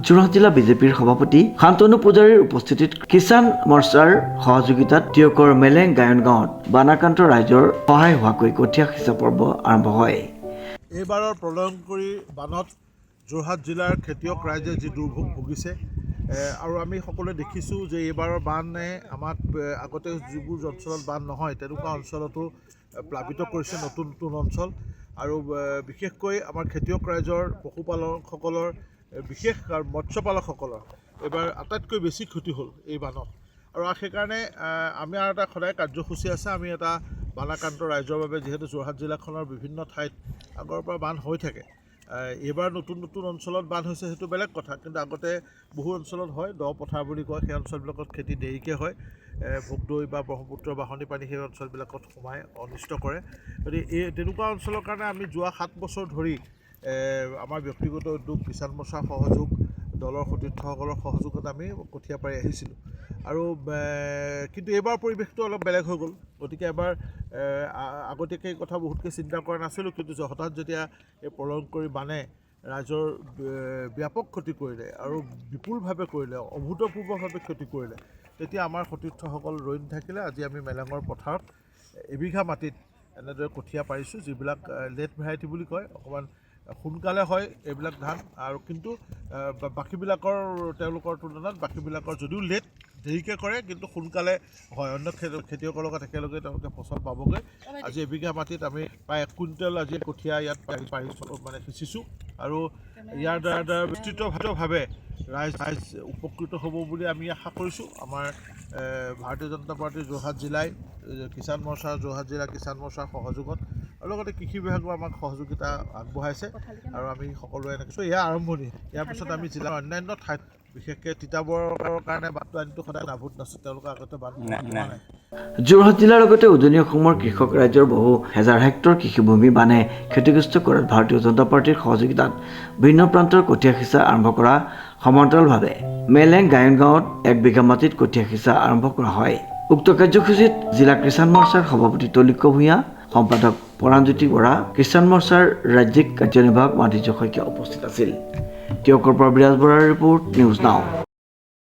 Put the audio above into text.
যোৰহাট জিলা বিজেপিৰ সভাপতি শান্তনু পূজাৰীৰ উপস্থিতিত কিষাণ মৰ্চাৰ সহযোগিতাত টিয়কৰ মেলেং গায়ন গাঁৱত বানাক্ৰান্ত ৰাইজৰ সহায় হোৱাকৈ কঠীয়া সিঁচা পৰ্ব আৰম্ভ হয়। এইবাৰৰ প্ৰলয়ংকৰী বানত যোৰহাট জিলাৰ খেতিয়ক ৰাইজে যি দুৰ্ভোগ ভুগিছে আৰু আমি সকলোৱে দেখিছোঁ যে এইবাৰৰ বানে আমাক আগতে যিবোৰ অঞ্চলত বান নহয় তেনেকুৱা অঞ্চলতো প্লাবিত কৰিছে, নতুন নতুন অঞ্চল আৰু বিশেষকৈ আমাৰ খেতিয়ক ৰাইজৰ পশুপালকসকলৰ বিশেষ আৰু মৎস্যপালকসকলৰ এইবাৰ আটাইতকৈ বেছি ক্ষতি হ'ল এই বানত। আৰু সেইকাৰণে আমি আৰু এটা সদায় কাৰ্যসূচী আছে, আমি এটা বানাক্ৰান্ত ৰাইজৰ বাবে, যিহেতু যোৰহাট জিলাখনৰ বিভিন্ন ঠাইত আগৰ পৰা বান হৈ থাকে। এইবাৰ নতুন নতুন অঞ্চলত বান হৈছে সেইটো বেলেগ কথা, কিন্তু আগতে বহু অঞ্চলত হয়, দ পথাৰ বুলি কয়, সেই অঞ্চলবিলাকত খেতি দেৰিকৈ হয়। ভোগদৈ বা ব্ৰহ্মপুত্ৰ বাঢ়নী পানী সেই অঞ্চলবিলাকত সোমাই অনিষ্ট কৰে। গতিকে তেনেকুৱা অঞ্চলৰ কাৰণে আমি যোৱা 7 বছৰ ধৰি আমাৰ ব্যক্তিগত উদ্যোগ, কিষাণ মৰ্চাৰ সহযোগ, দলৰ সতীৰ্থসকলৰ সহযোগত আমি কঠীয়া পাৰি আহিছিলোঁ। আৰু কিন্তু এইবাৰ পৰিৱেশটো অলপ বেলেগ হৈ গ'ল। গতিকে এবাৰ আগতীয়াকৈ এই কথা বহুতকৈ চিন্তা কৰা নাছিলোঁ, কিন্তু হঠাৎ যেতিয়া এই প্ৰলয়ংকৰী বানে ৰাইজৰ ব্যাপক ক্ষতি কৰিলে আৰু বিপুলভাৱে কৰিলে, অভূতপূৰ্বভাৱে ক্ষতি কৰিলে, তেতিয়া আমাৰ সতীৰ্থসকল ৰৈ নাথাকিলে। আজি আমি মেলেঙৰ পথাৰত এবিঘা মাটিত এনেদৰে কঠীয়া পাৰিছোঁ, যিবিলাক লেট ভেৰাইটি বুলি কয়, অকণমান সোনকালে হয় এইবিলাক ধান, আৰু কিন্তু বাকীবিলাকৰ তেওঁলোকৰ তুলনাত বাকীবিলাকৰ যদিও লেট দেৰিকৈ কৰে কিন্তু সোনকালে হয়, অন্য খেতিয়কৰ লগত একেলগে তেওঁলোকে ফচল পাবগৈ। আজি এবিঘা মাটিত আমি প্ৰায় 1 কুইণ্টেল আজি কঠীয়া ইয়াত মানে সিঁচিছোঁ আৰু ইয়াৰ দ্বাৰা বিস্তৃতভাৱে ৰাইজ উপকৃত হ'ব বুলি আমি আশা কৰিছোঁ। আমাৰ ভাৰতীয় জনতা পাৰ্টীৰ যোৰহাট জিলাই কিষাণ মৰ্চাৰ যোৰহাট জিলা কিষাণ মৰ্চাৰ সহযোগত আৰু লগতে কৃষি বিভাগো আমাক সহযোগিতা আগবঢ়াইছে আৰু আমি সকলোৱে এনেকৈ এয়া আৰম্ভণি। ইয়াৰ পিছত আমি জিলাৰ অন্যান্য ঠাইত, বিশেষকৈ তিতাবৰৰ কাৰণে বানপানীটো সদায় নাভূত নাছিল, তেওঁলোকে আগতে বান হোৱা নাই। যোৰহাট জিলাৰ লগতে উজনি অসমৰ কৃষক ৰাইজৰ বহু হাজাৰ হেক্টৰ কৃষিভূমি বানে ক্ষতিগ্ৰস্ত কৰাত ভাৰতীয় জনতা পাৰ্টীৰ সহযোগিতাত ভিন্ন প্ৰান্তৰ কঠীয়া সিঁচা আৰম্ভ কৰা সমান্তৰালভাৱে মেলেং গায়ন গাঁৱত 1 বিঘা মাটিত কঠীয়া সিঁচা আৰম্ভ কৰা হয়। উক্ত কাৰ্যসূচীত জিলা কিষাণ মৰ্চাৰ সভাপতি তলিক্য ভূঞা, সম্পাদক পৰাণজ্যোতি বৰা, কিষাণ মৰ্চাৰ ৰাজ্যিক কাৰ্যনিৰ্বাহক মাধুৰ্য শইকীয়া উপস্থিত আছিল। টিয়কৰ পৰা বিৰাজ বৰাৰ ৰিপৰ্ট, নিউজ নাও।